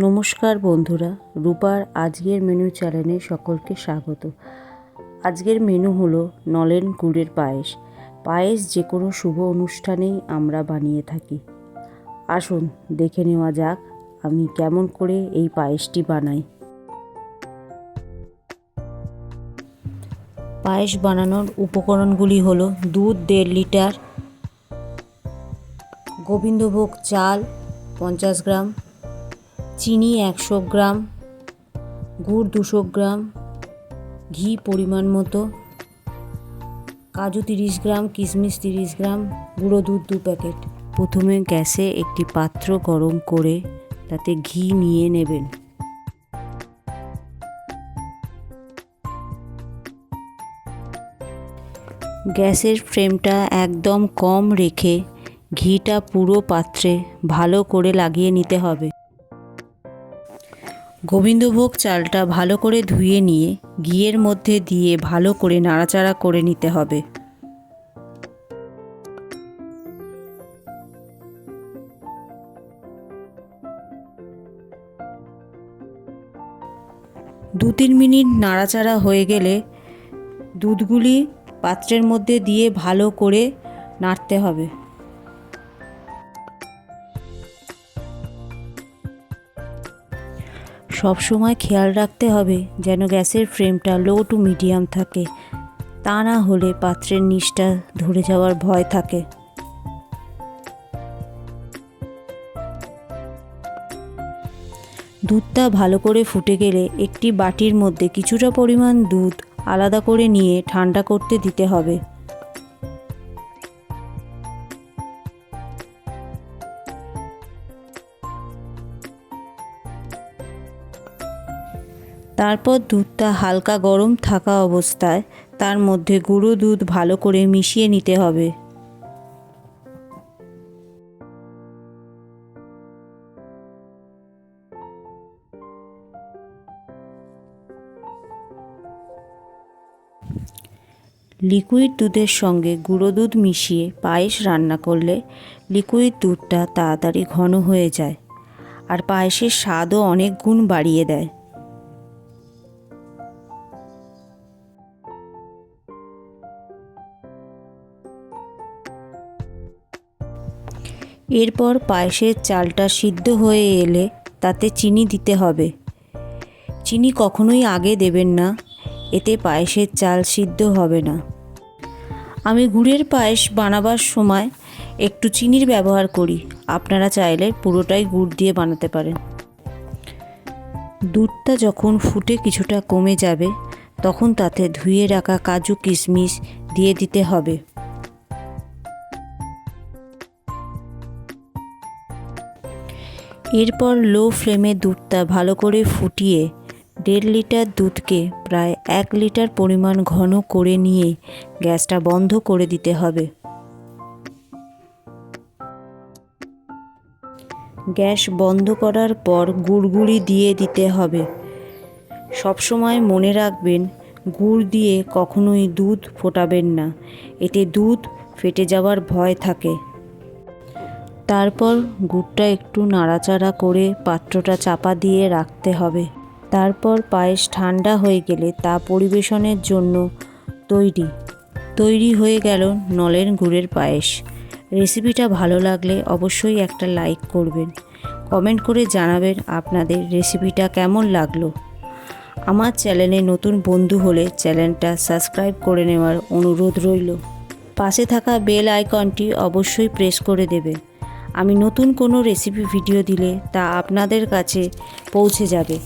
নমস্কার বন্ধুরা, রূপার আজকের মেনু চ্যানেলে সকলকে স্বাগত। আজকের মেনু হলো নলেন গুড়ের পায়েস। পায়েস যে কোনো শুভ অনুষ্ঠানেই আমরা বানিয়ে থাকি। আসুন দেখে নেওয়া যাক আমি কেমন করে এই পায়েসটি বানাই। পায়েস বানানোর উপকরণগুলি হলো দুধ 1.5 লিটার, গোবিন্দভোগ চাল 50 গ্রাম, চিনি 100 গ্রাম, গুড় 200 গ্রাম, ঘি পরিমাণ মতো, কাজু 30 গ্রাম, কিশমিশ 30 গ্রাম, গুঁড়ো দুধ 2 প্যাকেট। প্রথমে গ্যাসে একটি পাত্র গরম করে তাতে ঘি নিয়ে নেবেন। গ্যাসের ফ্লেমটা একদম কম রেখে ঘিটা পুরো পাত্রে ভালো করে লাগিয়ে নিতে হবে। গোবিন্দভোগ চালটা ভালো করে ধুয়ে নিয়ে ঘিয়ের মধ্যে দিয়ে ভালো করে নাড়াচাড়া করে নিতে হবে। দু 3 মিনিট নাড়াচাড়া হয়ে গেলে দুধগুলি পাত্রের মধ্যে দিয়ে ভালো করে নাড়তে হবে। সব সময় খেয়াল রাখতে হবে যেন গ্যাসের ফ্লেমটা লো টু মিডিয়াম থাকে, তা না হলে পাত্রের নিচটা ধরে যাওয়ার ভয় থাকে। দুধটা ভালো করে ফুটে গেলে একটি বাটির মধ্যে কিছুটা পরিমাণ দুধ আলাদা করে নিয়ে ঠান্ডা করতে দিতে হবে। তারপর দুধটা হালকা গরম থাকা অবস্থায় তার মধ্যে গুঁড়ো দুধ ভালো করে মিশিয়ে নিতে হবে। লিকুইড দুধের সঙ্গে গুঁড়ো দুধ মিশিয়ে পায়েস রান্না করলে লিকুইড দুধটা তাড়াতাড়ি ঘন হয়ে যায় আর পায়েসের স্বাদও অনেক গুণ বাড়িয়ে দেয়। এরপর পায়েসের চালটা সিদ্ধ হয়ে এলে তাতে চিনি দিতে হবে। চিনি কখনোই আগে দেবেন না, এতে পায়েসের চাল সিদ্ধ হবে না। আমি গুড়ের পায়েস বানাবার সময় একটু চিনির ব্যবহার করি, আপনারা চাইলে পুরোটাই গুড় দিয়ে বানাতে পারেন। দুধটা যখন ফুটে কিছুটা কমে যাবে তখন তাতে ধুয়ে রাখা কাজু কিশমিশ দিয়ে দিতে হবে। এরপর লো ফ্লেমে দুধটা ভালো করে ফুটিয়ে 1.5 লিটার দুধকে প্রায় 1 লিটার পরিমাণ ঘন করে নিয়ে গ্যাসটা বন্ধ করে দিতে হবে। গ্যাস বন্ধ করার পর গুড়গুড়ি দিয়ে দিতে হবে। সবসময় মনে রাখবেন গুড় দিয়ে কখনোই দুধ ফোটাবেন না, এতে দুধ ফেটে যাওয়ার ভয় থাকে। তারপর গুড়টা একটু নাড়াচাড়া করে পাত্রটা চাপা দিয়ে রাখতে হবে। তারপর পায়েস ঠান্ডা হয়ে গেলে তা পরিবেশনের জন্য তৈরি হয়ে গেল নলেন গুড়ের পায়েস। রেসিপিটা ভালো লাগলে অবশ্যই একটা লাইক করবেন, কমেন্ট করে জানাবেন আপনাদের রেসিপিটা কেমন লাগলো। আমার চ্যানেলে নতুন বন্ধু হলে চ্যানেলটা সাবস্ক্রাইব করে নেওয়ার অনুরোধ রইল। পাশে থাকা বেল আইকনটি অবশ্যই প্রেস করে দেবে। আমি নতুন কোনো রেসিপি ভিডিও দিলে তা আপনাদের কাছে পৌঁছে যাবে।